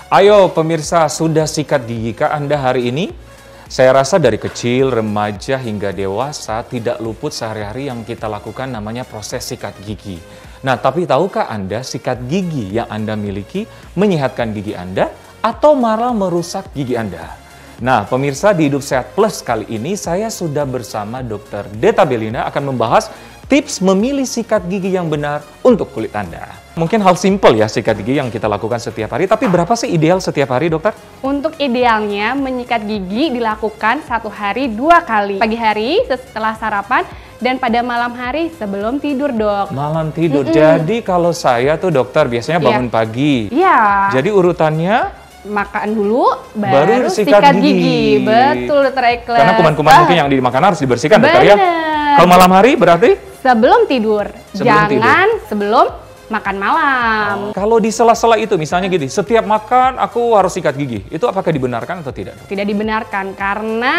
Ayo pemirsa, sudah sikat gigi kah Anda hari ini? Saya rasa dari kecil, remaja hingga dewasa tidak luput sehari-hari yang kita lakukan namanya proses sikat gigi. Nah, tapi tahukah Anda sikat gigi yang Anda miliki menyehatkan gigi Anda atau malah merusak gigi Anda? Nah, pemirsa di Hidup Sehat Plus kali ini saya sudah bersama Dr. Deta Belina akan membahas tips memilih sikat gigi yang benar untuk kulit Anda. Mungkin hal simpel ya sikat gigi yang kita lakukan setiap hari, tapi berapa sih ideal setiap hari, dokter? Untuk idealnya menyikat gigi dilakukan 1 hari 2 kali. Pagi hari setelah sarapan dan pada malam hari sebelum tidur, dok. Malam tidur. Jadi kalau saya tuh dokter biasanya bangun pagi. Iya. Jadi urutannya makan dulu, baru sikat gigi. Betul, dokter Ekles. Karena kuman-kuman mungkin yang dimakan harus dibersihkan, dokter ya. Kalau malam hari berarti? Sebelum tidur. Sebelum makan malam. Kalau di sela-sela itu misalnya gini, setiap makan aku harus sikat gigi. Itu apakah dibenarkan atau tidak? Tidak dibenarkan karena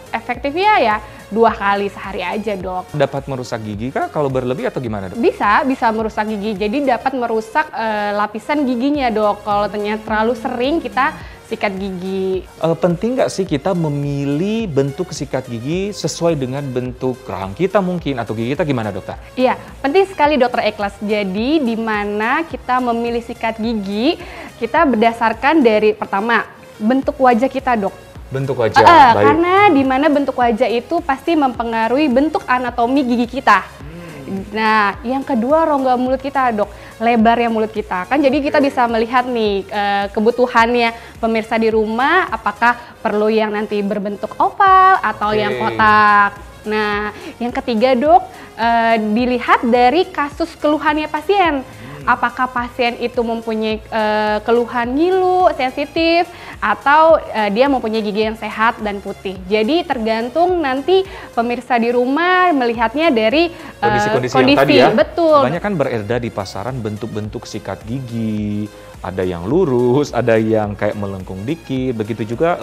efektifnya ya 2 kali sehari aja, dok. Dapat merusak gigi kah kalau berlebih atau gimana, dok? Bisa merusak gigi. Jadi dapat merusak lapisan giginya, dok. Kalau ternyata terlalu sering kita sikat gigi. Penting nggak sih kita memilih bentuk sikat gigi sesuai dengan bentuk rahang kita mungkin atau gigi kita, gimana, dokter? Iya, penting sekali, dokter Ekles. Jadi di mana kita memilih sikat gigi, kita berdasarkan dari pertama bentuk wajah kita, dok. Bentuk wajah, baik. Karena di mana bentuk wajah itu pasti mempengaruhi bentuk anatomi gigi kita. Nah, yang kedua rongga mulut kita, dok, lebarnya mulut kita. Kan jadi kita bisa melihat nih kebutuhannya pemirsa di rumah, apakah perlu yang nanti berbentuk oval atau yang kotak. Nah, yang ketiga, dok, dilihat dari kasus keluhannya pasien. Apakah pasien itu mempunyai keluhan ngilu, sensitif, atau dia mempunyai gigi yang sehat dan putih. Jadi tergantung nanti pemirsa di rumah melihatnya dari kondisi yang tadi ya. Betul. Banyak kan beredar di pasaran bentuk-bentuk sikat gigi. Ada yang lurus, ada yang kayak melengkung dikit, begitu juga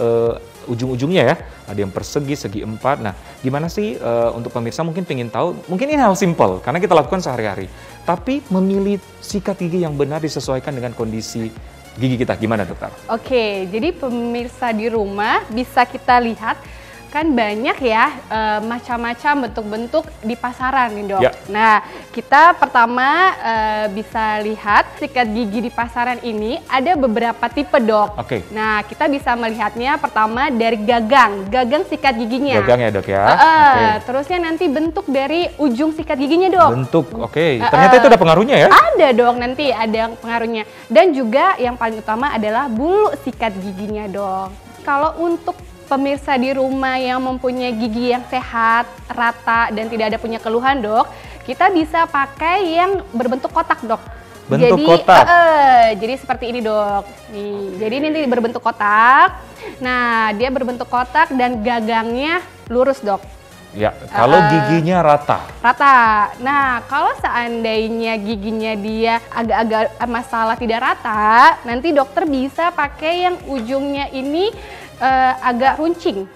ujung-ujungnya ya. Ada yang persegi, segi 4. Nah, gimana sih untuk pemirsa mungkin pengen tahu, mungkin ini hal simpel karena kita lakukan sehari-hari. Tapi memilih sikat gigi yang benar disesuaikan dengan kondisi gigi kita, gimana, dokter? Oke, jadi pemirsa di rumah bisa kita lihat kan banyak ya macam-macam bentuk-bentuk di pasaran nih, dok. Ya. Nah, kita pertama bisa lihat sikat gigi di pasaran ini ada beberapa tipe, dok. Oke. Nah, kita bisa melihatnya pertama dari gagang sikat giginya. Gagang ya, dok ya. Terusnya nanti bentuk dari ujung sikat giginya, dok. Bentuk, oke. Ternyata itu ada pengaruhnya ya? Ada, dok, nanti ada pengaruhnya. Dan juga yang paling utama adalah bulu sikat giginya, dok. Kalau untuk pemirsa di rumah yang mempunyai gigi yang sehat, rata, dan tidak ada punya keluhan, dok, kita bisa pakai yang berbentuk kotak, dok. Bentuk kotak? Jadi seperti ini, dok. Nih, jadi ini berbentuk kotak. Nah, dia berbentuk kotak dan gagangnya lurus, dok. Ya, kalau giginya rata? Rata. Nah, kalau seandainya giginya dia agak-agak masalah tidak rata, nanti dokter bisa pakai yang ujungnya ini agak runcing.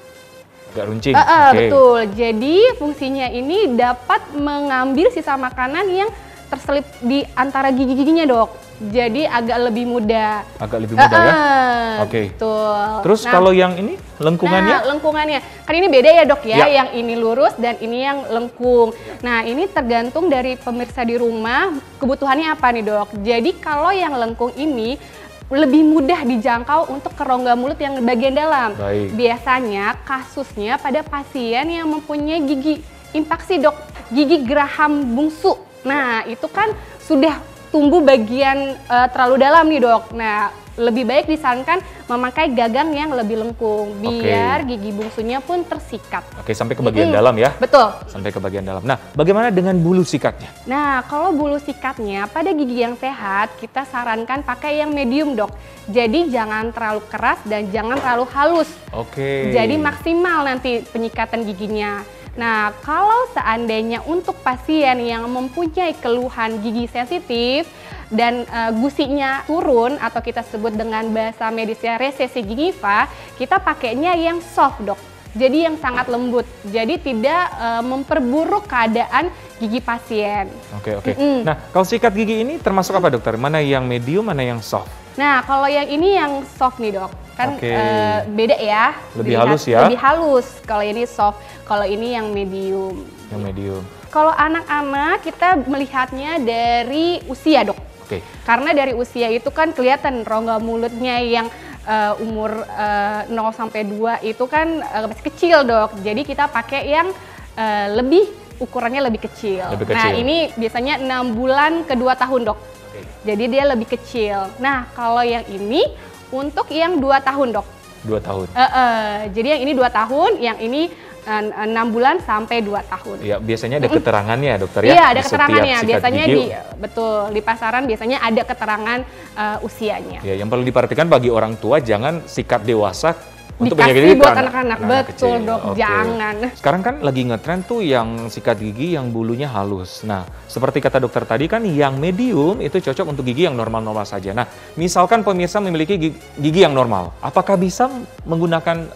Agak runcing? Betul. Jadi fungsinya ini dapat mengambil sisa makanan yang terselip di antara gigi-giginya, dok. Jadi agak lebih mudah. Agak lebih mudah ya? Oke. Betul. Terus kalau yang ini lengkungannya? Nah, lengkungannya. Kan ini beda ya, dok ya. Yang ini lurus dan ini yang lengkung. Nah, ini tergantung dari pemirsa di rumah kebutuhannya apa nih, dok. Jadi kalau yang lengkung ini lebih mudah dijangkau untuk ke rongga mulut yang bagian dalam. Baik. Biasanya kasusnya pada pasien yang mempunyai gigi impaksi, dok. Gigi geraham bungsu. Nah, itu kan sudah tumbuh bagian terlalu dalam nih, dok. Nah, lebih baik disarankan memakai gagang yang lebih lengkung biar gigi bungsunya pun tersikat. Oke, sampai ke bagian dalam ya? Betul. Sampai ke bagian dalam. Nah, bagaimana dengan bulu sikatnya? Nah, kalau bulu sikatnya pada gigi yang sehat, kita sarankan pakai yang medium, dok. Jadi jangan terlalu keras dan jangan terlalu halus. Oke. Jadi maksimal nanti penyikatan giginya. Nah, kalau seandainya untuk pasien yang mempunyai keluhan gigi sensitif dan gusinya turun atau kita sebut dengan bahasa medisnya resesi gingiva, kita pakainya yang soft, dok. Jadi yang sangat lembut. Jadi tidak memperburuk keadaan gigi pasien. Oke. Nah, kalau sikat gigi ini termasuk apa, dokter? Mana yang medium, mana yang soft? Nah, kalau yang ini yang soft nih dok, kan Oke. beda ya. Lebih Dilihat halus ya? Lebih halus. Kalau ini soft, kalau ini yang medium. Yang medium. Kalau anak-anak kita melihatnya dari usia dok. Oke. Karena dari usia itu kan kelihatan rongga mulutnya yang umur 0 sampai 2 itu kan masih kecil dok. Jadi kita pakai yang ukurannya lebih kecil. Lebih Nah kecil. ini biasanya 6 bulan ke 2 tahun dok. Oke. Jadi dia lebih kecil. Nah kalau yang ini untuk yang 2 tahun dok. 2 tahun. Jadi yang ini 2 tahun, yang ini 6 bulan sampai 2 tahun. Ya, biasanya ada keterangannya ya dokter ya? Iya, ada Di setiap keterangannya. sikat Biasanya gigi. di pasaran biasanya ada keterangan usianya. Ya, yang perlu diperhatikan bagi orang tua, jangan sikat dewasa untuk Dikasih penyakit gigi buat ke anak-anak. anak-anak Betul kecil. dok, Oke. jangan. Sekarang kan lagi ngetren tuh yang sikat gigi yang bulunya halus. Nah, seperti kata dokter tadi kan yang medium itu cocok untuk gigi yang normal-normal saja. Nah, misalkan pemirsa memiliki gigi yang normal, apakah bisa menggunakan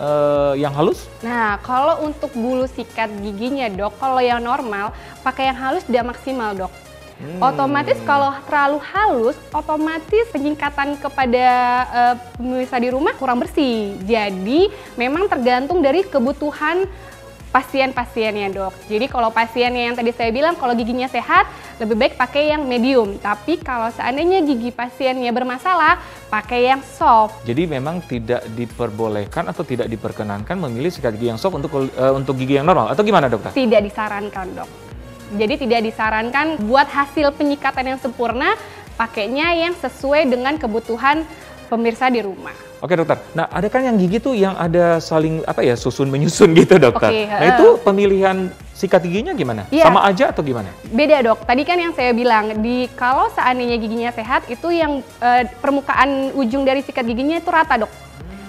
yang halus? Nah, kalau untuk bulu sikat giginya dok, kalau yang normal, pakai yang halus tidak maksimal dok. Otomatis kalau terlalu halus, otomatis penyikatan kepada pemirsa di rumah kurang bersih. Jadi memang tergantung dari kebutuhan pasien-pasiennya dok. Jadi kalau pasiennya yang tadi saya bilang kalau giginya sehat, lebih baik pakai yang medium. Tapi kalau seandainya gigi pasiennya bermasalah, pakai yang soft. Jadi memang tidak diperbolehkan atau tidak diperkenankan memilih sikat gigi yang soft untuk gigi yang normal atau gimana dokter? Tidak disarankan dok. Jadi tidak disarankan buat hasil penyikatan yang sempurna, pakainya yang sesuai dengan kebutuhan pemirsa di rumah. Oke dokter, nah ada kan yang gigi tuh yang ada saling susun menyusun gitu dokter. Oke, Nah itu pemilihan sikat giginya gimana? Iya. Sama aja atau gimana? Beda dok, tadi kan yang saya bilang, kalau seandainya giginya sehat, itu yang permukaan ujung dari sikat giginya itu rata dok.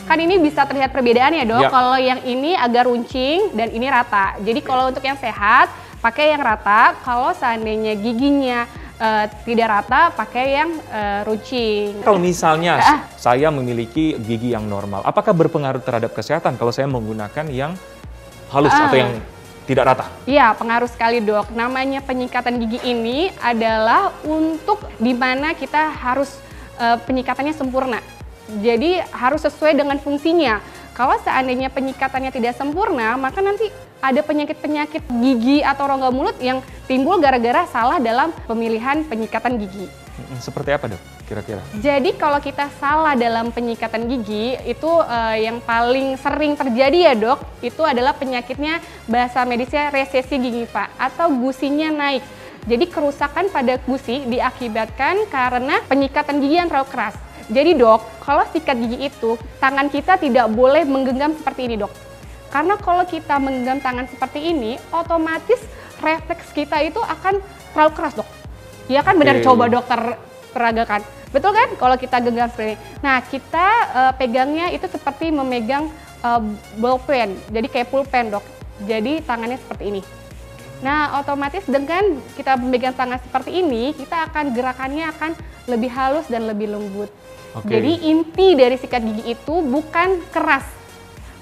Kan ini bisa terlihat perbedaannya dok, Ya. Kalau yang ini agak runcing dan ini rata. Jadi kalau untuk yang sehat, pakai yang rata. Kalau seandainya giginya tidak rata, pakai yang runcing. Kalau misalnya saya memiliki gigi yang normal, apakah berpengaruh terhadap kesehatan kalau saya menggunakan yang halus atau yang tidak rata? Iya, pengaruh sekali dok. Namanya penyikatan gigi ini adalah untuk dimana kita harus penyikatannya sempurna. Jadi harus sesuai dengan fungsinya. Kalau seandainya penyikatannya tidak sempurna, maka nanti ada penyakit-penyakit gigi atau rongga mulut yang timbul gara-gara salah dalam pemilihan penyikatan gigi. Seperti apa dok kira-kira? Jadi kalau kita salah dalam penyikatan gigi, itu yang paling sering terjadi ya dok, itu adalah penyakitnya bahasa medisnya resesi gigi pak, atau gusinya naik. Jadi kerusakan pada gusi diakibatkan karena penyikatan gigi yang terlalu keras. Jadi dok, kalau sikat gigi itu, tangan kita tidak boleh menggenggam seperti ini dok. Karena kalau kita menggenggam tangan seperti ini, otomatis refleks kita itu akan terlalu keras dok. Ya kan benar, coba dokter peragakan. Betul kan kalau kita genggam seperti ini. Nah kita pegangnya itu seperti memegang ballpen, jadi kayak pulpen dok. Jadi tangannya seperti ini. Nah otomatis dengan kita memegang tangan seperti ini, kita akan gerakannya akan lebih halus dan lebih lembut. Jadi inti dari sikat gigi itu bukan keras,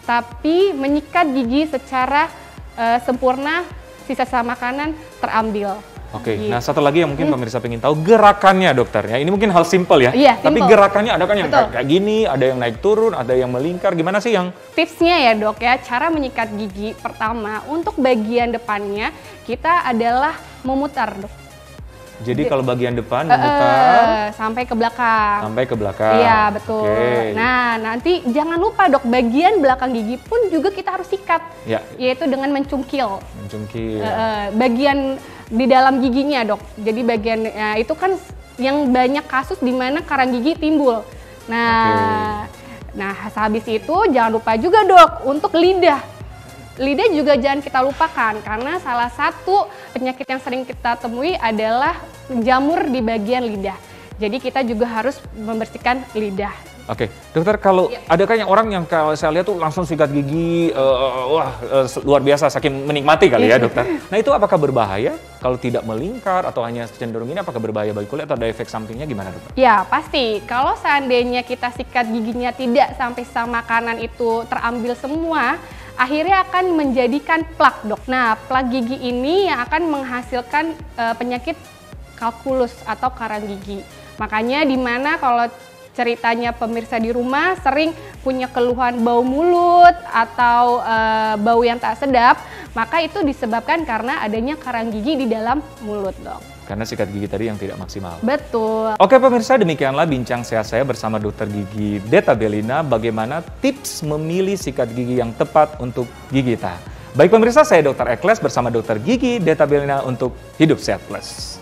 tapi menyikat gigi secara sempurna, sisa-sisa makanan terambil. Oke, Gitu. nah satu lagi yang mungkin pemirsa pengen tahu, gerakannya dokter ya. Ini mungkin hal simpel ya, Iya, tapi simple. gerakannya ada kan yang Betul. kayak gini, ada yang naik turun, ada yang melingkar, gimana sih yang... Tipsnya ya dok ya, cara menyikat gigi pertama untuk bagian depannya kita adalah memutar dok. Jadi kalau bagian depan memutar Sampai ke belakang. sampai ke belakang. Iya betul. Oke. Nah nanti jangan lupa dok, bagian belakang gigi pun juga kita harus sikat, Ya, yaitu dengan mencungkil. mencungkil. Bagian di dalam giginya dok. Jadi bagian itu kan yang banyak kasus di mana karang gigi timbul. Nah, nah habis itu jangan lupa juga dok untuk lidah. Lidah juga jangan kita lupakan karena salah satu penyakit yang sering kita temui adalah jamur di bagian lidah. Jadi kita juga harus membersihkan lidah. Oke, dokter, kalau ada kan yang orang yang kalau saya lihat tuh langsung sikat gigi, luar biasa saking menikmati kali ya dokter. Nah itu apakah berbahaya kalau tidak melingkar atau hanya cenderung ini, apakah berbahaya bagi kulit atau ada efek sampingnya gimana dokter? Ya pasti, kalau seandainya kita sikat giginya tidak sampai sisa makanan itu terambil semua, akhirnya akan menjadikan plak dok. Nah plak gigi ini yang akan menghasilkan penyakit kalkulus atau karang gigi. Makanya dimana kalau ceritanya pemirsa di rumah sering punya keluhan bau mulut atau bau yang tak sedap, maka itu disebabkan karena adanya karang gigi di dalam mulut, Dok. Karena sikat gigi tadi yang tidak maksimal. Betul. Oke pemirsa, demikianlah bincang sehat saya bersama Dokter Gigi Deta Belina, bagaimana tips memilih sikat gigi yang tepat untuk gigi kita. Baik pemirsa, saya Dr. Ekles bersama Dokter Gigi Deta Belina untuk Hidup Sehat Plus.